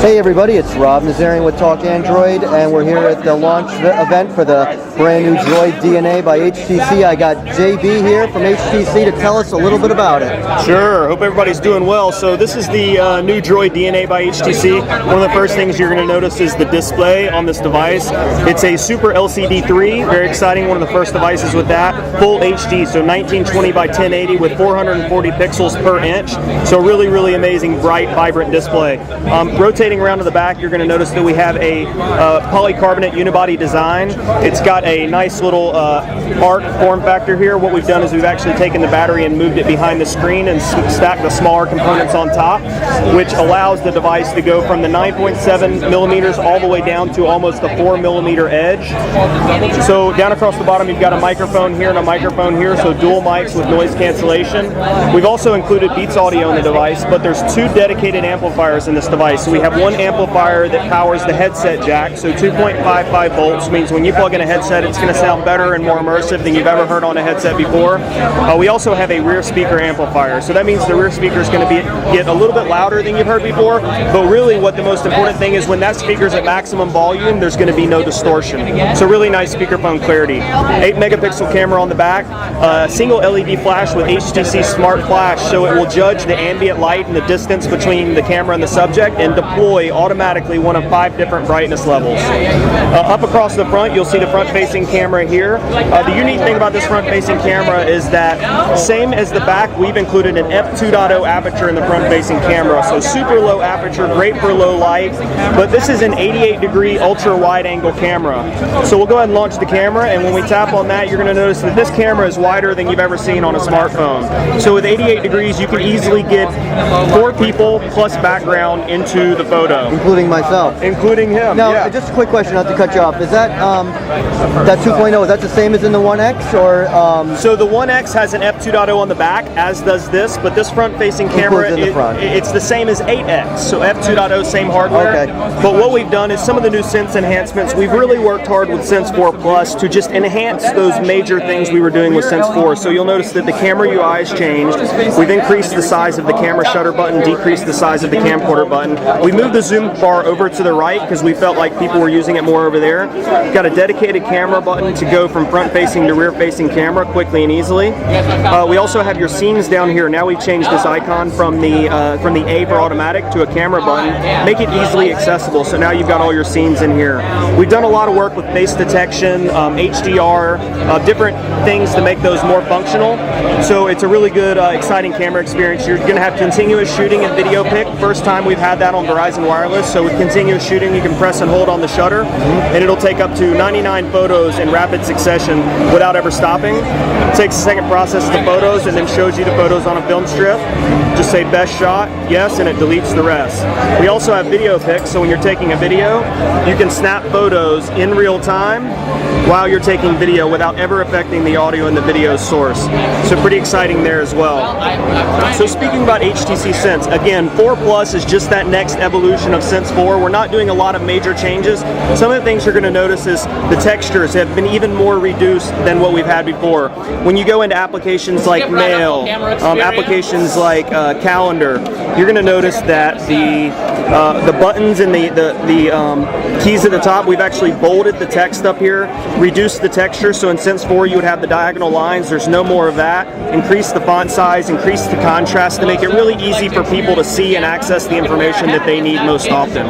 Hey everybody, it's Rob Nazarian with Talk Android, and we're here at the launch event for the brand new Droid DNA by HTC. I got JB here from HTC to tell us a little bit about it. Sure, hope everybody's doing well. So this is the new Droid DNA by HTC. One of the first things you're going to notice is the display on this device. It's a Super LCD3, very exciting, one of the first devices with that. Full HD, so 1920 by 1080 with 440 pixels per inch. So really, really amazing, bright, vibrant display. Rotating around to the back, you're going to notice that we have a polycarbonate unibody design. It's got a nice little arc form factor here. What we've done is we've actually taken the battery and moved it behind the screen and stacked the smaller components on top, which allows the device to go from the 9.7 millimeters all the way down to almost a 4 millimeter edge. So down across the bottom, you've got a microphone here and a microphone here, so dual mics with noise cancellation. We've also included Beats audio in the device, but there's two dedicated amplifiers in this device. So we have one amplifier that powers the headset jack, so 2.55 volts means when you plug in a headset, it's going to sound better and more immersive than you've ever heard on a headset before. We also have a rear speaker amplifier, so that means the rear speaker is going to get a little bit louder than you've heard before, but really what the most important thing is when that speaker's at maximum volume, there's going to be no distortion. So really nice speakerphone clarity. 8 megapixel camera on the back, single LED flash with HTC Smart Flash, so it will judge the ambient light and the distance between the camera and the subject and deploy automatically one of 5 different brightness levels. Up across the front, you'll see the front-facing camera here. The unique thing about this front-facing camera is that, same as the back, we've included an f2.0 aperture in the front-facing camera, so super low aperture, great for low light, but this is an 88-degree ultra-wide-angle camera. So we'll go ahead and launch the camera, and when we tap on that, you're going to notice that this camera is wider than you've ever seen on a smartphone. So with 88 degrees, you can easily get 4 people plus background into the photo. Including myself. Including him, Now, yeah. just a quick question, not to cut you off. Is that 2.0, is that the same as in the 1X, or? So the 1X has an f2.0 on the back, as does this, but this front-facing camera, it's the same as 8X, so f2.0, same hardware. Okay. But what we've done is some of the new Sense enhancements, we've really worked hard with Sense 4 Plus to just enhance those major things we were doing with Sense 4. So you'll notice that the camera UI has changed. We've increased the size of the camera shutter button, decreased the size of the camcorder button. We moved the zoom bar over to the right because we felt like people were using it more over there. We've got a dedicated camera button to go from front-facing to rear-facing camera quickly and easily. We also have your scenes down here. Now we've changed this icon from the A for automatic to a camera button. Make it easily accessible, so now you've got all your scenes in here. We've done a lot of work with face detection, HDR, different things to make those more functional. So it's a really good, exciting camera experience. You're going to have continuous shooting and video pick. First time we've had that on Verizon Wireless, so with continuous shooting you can press and hold on the shutter and it'll take up to 99 photos in rapid succession without ever stopping. It takes a second, processes the photos, and then shows you the photos on a film strip. Just say best shot, yes, and it deletes the rest. We also have video pick, so when you're taking a video, you can snap photos in real time while you're taking video without ever affecting the audio and the video source. So pretty exciting there as well. So speaking about HTC Sense, again, 4 Plus is just that next evolution of Sense 4. We're not doing a lot of major changes. Some of the things you're going to notice is the textures have been even more reduced than what we've had before. When you go into applications like Mail, applications like Calendar, you're going to notice that the buttons and the keys at the top, we've actually bolded the text up here, reduced the texture, so in Sense 4 you would have the diagonal lines. There's no more of that. Increase the font size, increase the contrast to make it really easy for people to see and access the information that they need most often.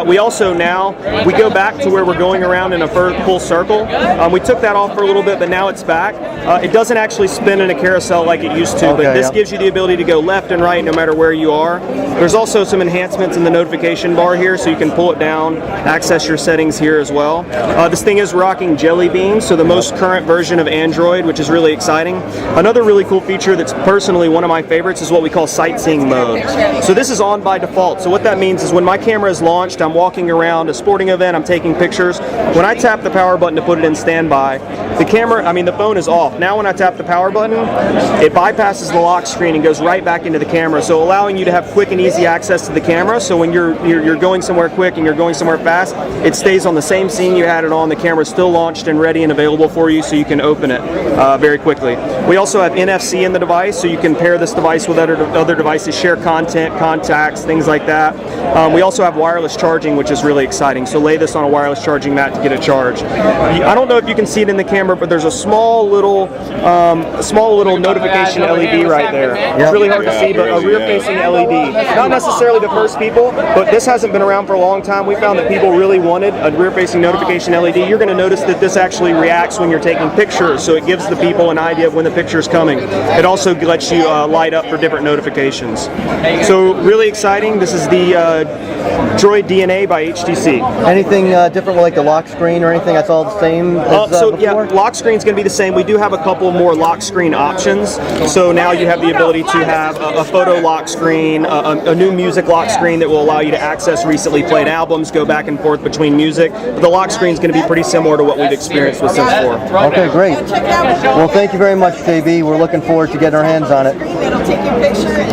We also we go back to where we're going around in a full circle. We took that off for a little bit, but now it's back. It doesn't actually spin in a carousel like it used to, but this gives you the ability to go left and right no matter where you are. There's also some enhancements in the notification bar here, so you can pull it down, access your settings here as well. This thing is rocking Jelly Bean, so the most current version of Android, which is really exciting. Another really cool feature that's personally one of my favorites is what we call sightseeing mode. So this is on by default. So what that means is when my camera is launched, I'm walking around a sporting event, I'm taking pictures. When I tap the power button button to put it in standby. The camera, I mean the phone is off. Now when I tap the power button, it bypasses the lock screen and goes right back into the camera, so allowing you to have quick and easy access to the camera. So when you're going somewhere quick and you're going somewhere fast, it stays on the same scene you had it on. The camera's still launched and ready and available for you, so you can open it very quickly. We also have NFC in the device, so you can pair this device with other devices, share content, contacts, things like that. We also have wireless charging, which is really exciting. So lay this on a wireless charging mat to get it charged. I don't know if you can see it in the camera, but there's a small little notification LED right there. It's really hard to see, but a rear-facing LED. Not necessarily the first people, but this hasn't been around for a long time. We found that people really wanted a rear-facing notification LED. You're going to notice that this actually reacts when you're taking pictures, so it gives the people an idea of when the picture is coming. It also lets you light up for different notifications. So really exciting. This is the Droid DNA by HTC. Anything different with like the lock screen or anything? That's all the same as before? Yeah, lock screen is going to be the same. We do have a couple more lock screen options. So now you have the ability to have a photo lock screen, a new music lock screen that will allow you to access recently played albums, go back and forth between music. But the lock screen is going to be pretty similar to what we've experienced with Sense 4. Okay, great. Well, thank you very much, JB. We're looking forward to getting our hands on it.